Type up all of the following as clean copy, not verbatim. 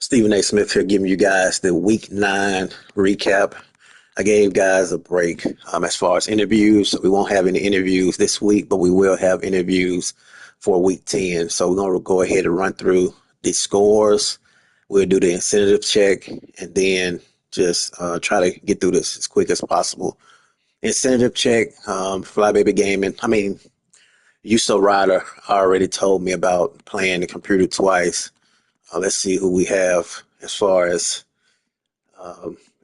Stephen A. Smith here, giving you guys the Week 9 recap. I gave guys a break as far as interviews. So we won't have any interviews this week, but we will have interviews for Week 10. So we're going to go ahead and run through the scores. We'll do the incentive check and then just try to get through this as quick as possible. Incentive check, Flybaby Gaming. You So Rider already told me about playing the computer twice. Let's see who we have as far as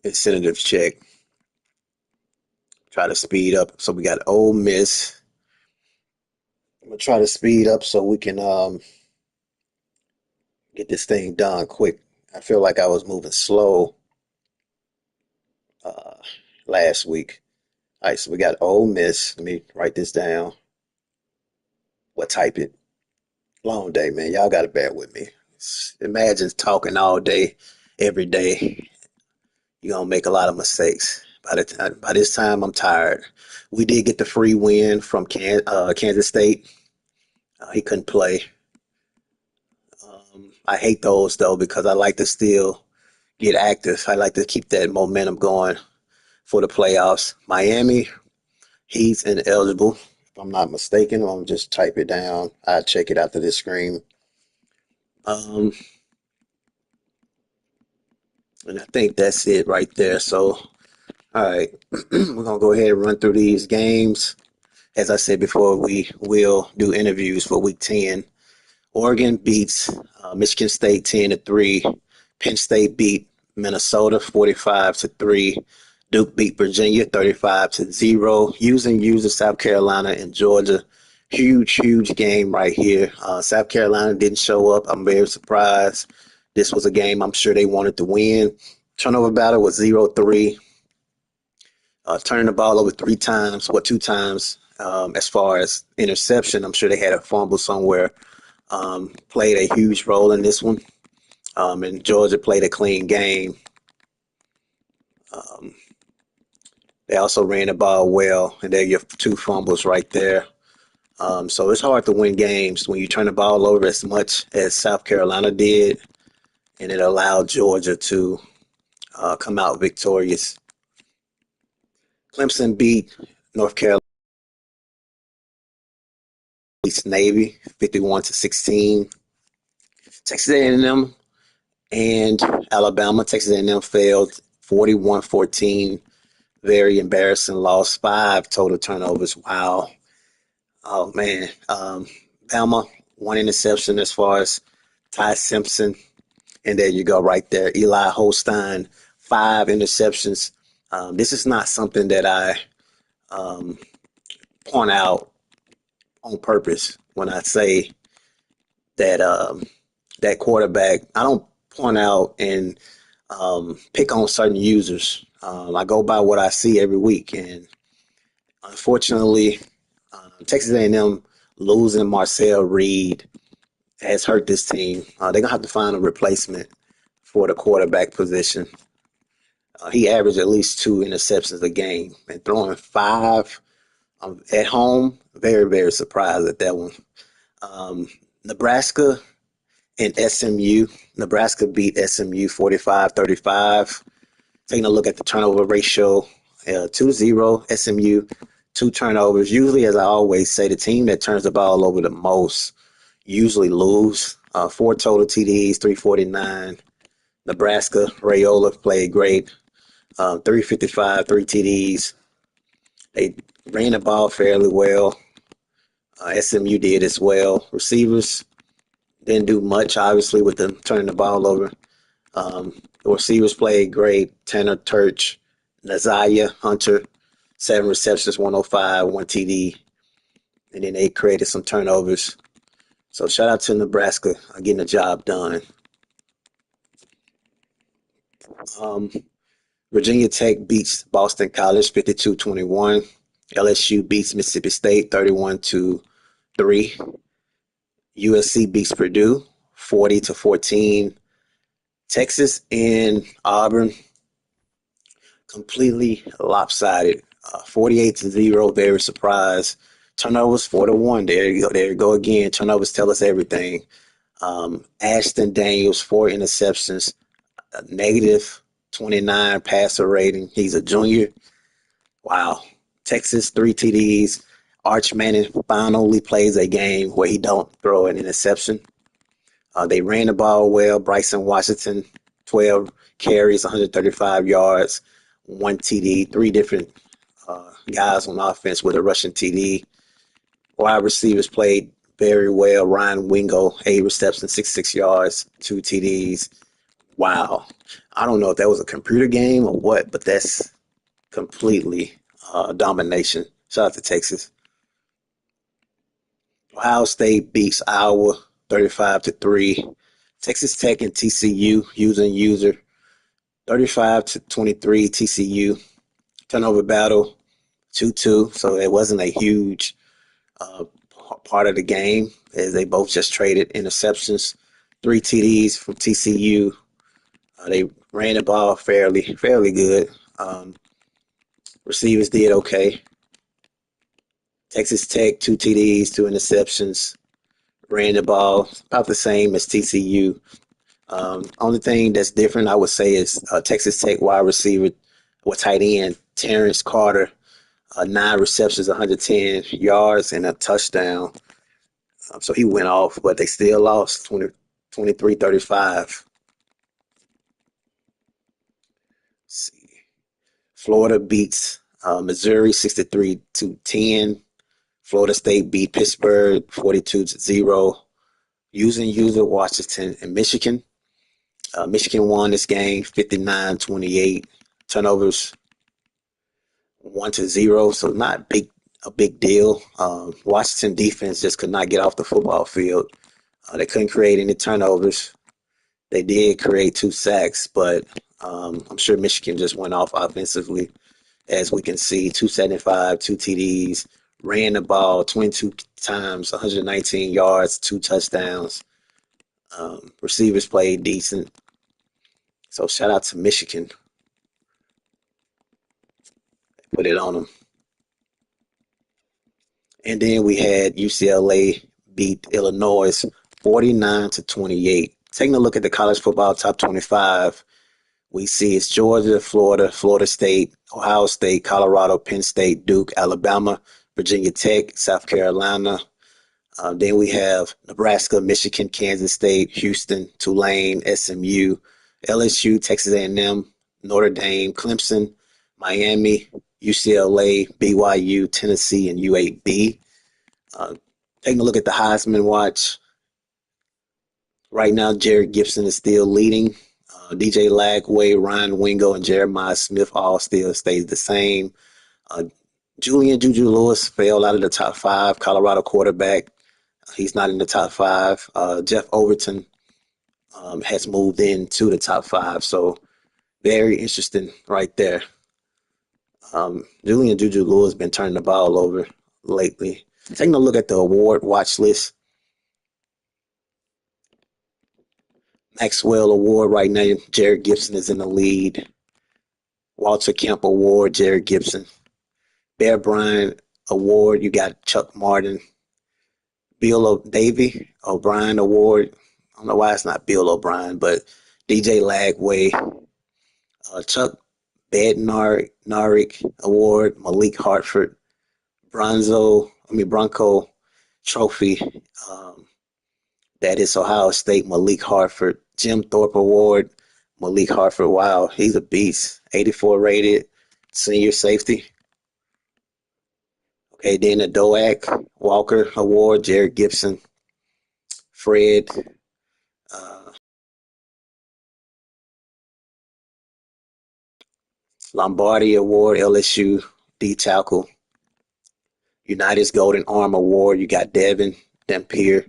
incentive check. Try to speed up. So we got Ole Miss. I'm gonna try to speed up so we can get this thing done quick. I feel like I was moving slow uh, last week. All right, so we got Ole Miss. Let me write this down. What type it? Long day, man. Y'all gotta bear with me. Imagine talking all day, every day. You're gonna make a lot of mistakes. By this time, I'm tired. We did get the free win from Kansas State. He couldn't play. I hate those though because I like to still get active. I like to keep that momentum going for the playoffs. Miami, he's ineligible. If I'm not mistaken, I'm just type it down. I'll check it after this screen. Um, and I think that's it right there. So, all right, we're gonna go ahead and run through these games. As I said before, we will do interviews for Week 10. Oregon beats Michigan State 10-3. Penn State beat Minnesota 45-3. Duke beat Virginia 35-0. Using South Carolina and Georgia. Huge game right here. South Carolina didn't show up. I'm very surprised. This was a game I'm sure they wanted to win. Turnover battle was 0-3. Turning the ball over three times, two times. As far as interception, I'm sure they had a fumble somewhere. Played a huge role in this one. And Georgia played a clean game. Um, they also ran the ball well, and there you have two fumbles right there. So it's hard to win games when you turn the ball over as much as South Carolina did, and it allowed Georgia to come out victorious. Clemson beat North Carolina Navy 51-16. Texas A&M and Alabama. Texas A&M failed 41-14. Very embarrassing loss. 5 total turnovers. Wow. Oh man. Bama, 1 interception as far as Ty Simpson. And there you go right there. Eli Holstein, 5 interceptions. This is not something that I um, point out on purpose when I say that that quarterback. I don't point out and pick on certain users. I go by what I see every week, and unfortunately, Texas A&M losing Marcel Reed has hurt this team. They're gonna have to find a replacement for the quarterback position. He averaged at least 2 interceptions a game and throwing 5 at home. Very surprised at that one. Um, Nebraska and SMU. Nebraska beat SMU 45-35. Taking a look at the turnover ratio, 2-0 SMU, 2 turnovers. Usually, as I always say, the team that turns the ball over the most usually lose. 4 total TDs, 349. Nebraska, Rayola played great. 355, 3 TDs. They ran the ball fairly well. SMU did as well. Receivers didn't do much, obviously, with them turning the ball over. The receivers played great. Tanner Turch, Naziah Hunter, 7 receptions, 105, 1 TD. And then they created some turnovers. So shout out to Nebraska getting the job done. Um, Virginia Tech beats Boston College 52-21. LSU beats Mississippi State 31-3. USC beats Purdue 40-14. Texas and Auburn completely lopsided. 48-0. Very surprised. Turnovers 4-1. There you go. There you go again. Turnovers tell us everything. Ashton Daniels, 4 interceptions, a negative 29 passer rating. He's a junior. Wow. Texas, 3 TDs. Arch Manning finally plays a game where he don't throw an interception. They ran the ball well. Bryson Washington, 12 carries, 135 yards, 1 TD, three different guys on offense with a rushing TD. Wide receivers played very well. Ryan Wingo, 8 receptions, 66 yards, 2 TDs. Wow. I don't know if that was a computer game or what, but that's completely domination. Shout out to Texas. Ohio State beats Iowa 35-3. Texas Tech and TCU using user 35-23 TCU. Turnover battle 2-2. So it wasn't a huge uh, part of the game as they both just traded interceptions. 3 TDs from TCU. They ran the ball fairly good. Receivers did okay. Texas Tech, 2 TDs, 2 interceptions. Ran the ball about the same as TCU. Only thing that's different, I would say, is Texas Tech wide receiver or tight end Terrence Carter, 9 receptions, 110 yards, and a touchdown. So he went off, but they still lost 23-35. See. Florida beats Missouri 63-10. Florida State beat Pittsburgh 42-0. Using user Washington and Michigan. Michigan won this game 59-28. Turnovers 1-0, so not a big deal. Washington defense just could not get off the football field. They couldn't create any turnovers. They did create 2 sacks, but I'm sure Michigan just went off offensively. As we can see, 275, 2 TDs, ran the ball 22 times, 119 yards, 2 touchdowns. Receivers played decent. So shout out to Michigan. Put it on them. And then we had UCLA beat Illinois 49-28. Taking a look at the college football top 25, we see it's Georgia, Florida, Florida State, Ohio State, Colorado, Penn State, Duke, Alabama, Virginia Tech, South Carolina. Then we have Nebraska, Michigan, Kansas State, Houston, Tulane, SMU, LSU, Texas A&M, Notre Dame, Clemson, Miami, UCLA, BYU, Tennessee, and UAB. Uh, Taking a look at the Heisman watch, right now Jared Gibson is still leading. DJ Lagway, Ryan Wingo, and Jeremiah Smith all still stays the same. Julian Juju Lewis fell out of the top five. Colorado quarterback, he's not in the top five. Jeff Overton has moved into the top five, so very interesting right there. Julian Juju Lewis been turning the ball over lately. Taking a look at the award watch list, Maxwell Award right now, Jared Gibson is in the lead. Walter Camp Award, Jared Gibson. Bear Bryant Award, you got Chuck Martin. Bill Davy O'Brien Award, I don't know why it's not Bill O'Brien, but DJ Lagway, Chuck Bednarik Award, Malik Hartford, Bronco Trophy. Um, that is Ohio State, Malik Hartford. Jim Thorpe Award, Malik Hartford. Wow, he's a beast. 84 rated, senior safety. Okay, then the Doak Walker Award, Jared Gibson. Fred uh, Lombardi Award, LSU, D tackle. United's Golden Arm Award, you got Devin Dampier.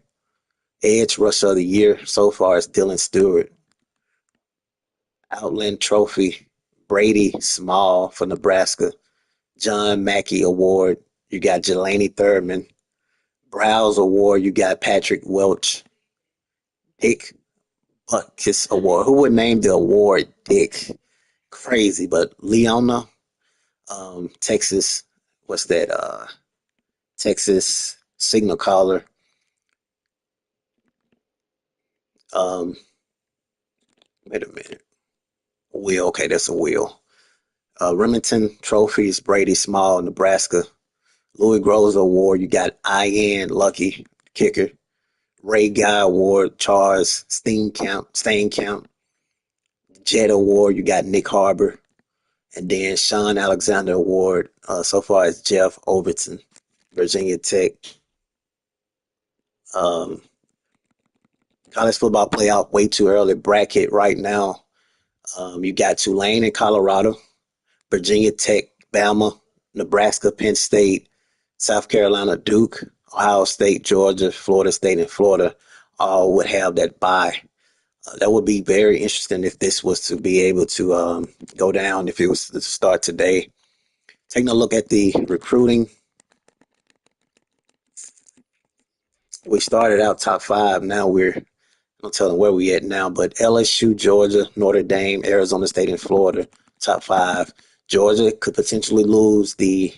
Edge Rusher of the Year so far is Dylan Stewart. Outland Trophy, Brady Small for Nebraska. John Mackey Award, you got Jelani Thurman. Browse Award, you got Patrick Welch. Dick Butkus Award. Who would name the award Dick? Crazy, but Leona, Texas, what's that? Texas signal caller. Um, Wait a minute. Wheel. Okay, that's a wheel. Remington Trophies, Brady Small, Nebraska. Louis Groves Award, you got Ian Lucky, kicker. Ray Guy Award, Charles Steenkamp. Jet Award, you got Nick Harbor. And then Sean Alexander Award, so far as Jeff Overton, Virginia Tech. Um, College football playoff way too early bracket right now. You got Tulane in Colorado, Virginia Tech, Bama, Nebraska, Penn State, South Carolina, Duke, Ohio State, Georgia, Florida State, and Florida all would have that bye. That would be very interesting if this was to be able to go down, if it was to start today. Taking a look at the recruiting, we started out top five. Now we're I'm telling where we at now, but LSU, Georgia, Notre Dame, Arizona State, and Florida, top five. Georgia could potentially lose the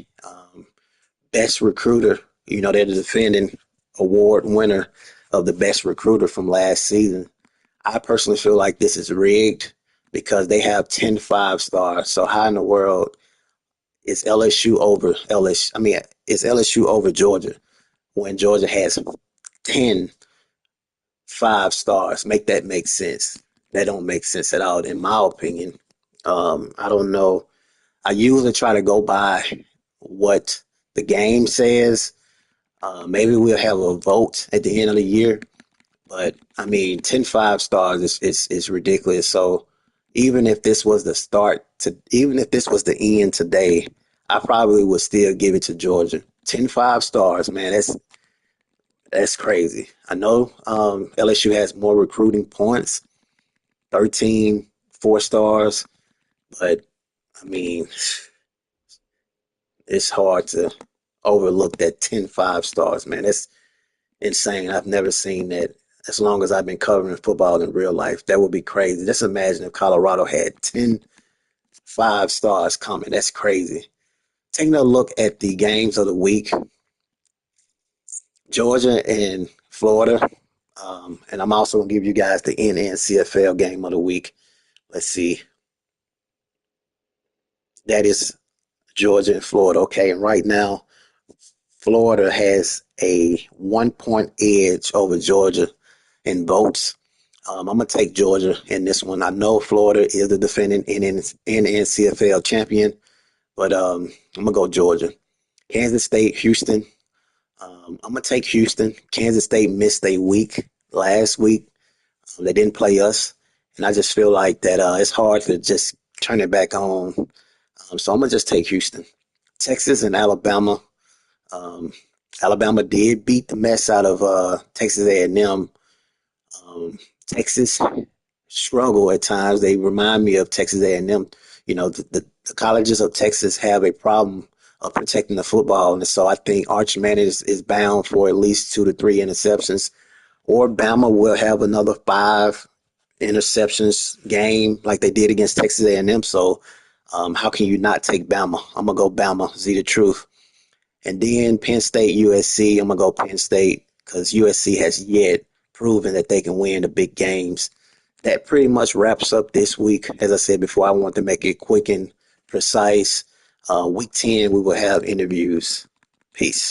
best recruiter. You know, they're the defending award winner of the best recruiter from last season. I personally feel like this is rigged because they have 10 5 stars. So how in the world is LSU over LSU? I mean, is LSU over Georgia when Georgia has 10 5 stars? Make that make sense. That don't make sense at all, in my opinion. I don't know. I usually try to go by what the game says. Maybe we'll have a vote at the end of the year, but I mean, 10 5 stars is ridiculous. So even if this was the start to, even if this was the end today, I probably would still give it to Georgia. 10 5 stars, man. That's crazy. I know LSU has more recruiting points, 13 4 stars, but I mean, it's hard to overlook that 10 5 stars, man. That's insane. I've never seen that as long as I've been covering football in real life. That would be crazy. Just imagine if Colorado had 10 5 stars coming. That's crazy. Taking a look at the games of the week, Georgia and Florida. And I'm also going to give you guys the NNCFL game of the week. Let's see. That is Georgia and Florida. Okay. And right now, Florida has a 1 point edge over Georgia in votes. I'm going to take Georgia in this one. I know Florida is the defending NNCFL champion, but I'm going to go Georgia. Kansas State, Houston. I'm going to take Houston. Kansas State missed a week last week. They didn't play us. And I just feel like that it's hard to just turn it back on. So I'm going to just take Houston. Texas and Alabama. Um, Alabama did beat the mess out of Texas A&M. Texas struggle at times. They remind me of Texas A&M. You know, the colleges of Texas have a problem of protecting the football, and so I think Arch Manning is bound for at least 2 to 3 interceptions, or Bama will have another 5 interceptions game like they did against Texas A&M. So, how can you not take Bama? I'm gonna go Bama. Z the truth. And then Penn State, USC. I'm gonna go Penn State because USC has yet proven that they can win the big games. That pretty much wraps up this week. As I said before, I want to make it quick and precise. Week 10, we will have interviews. Peace.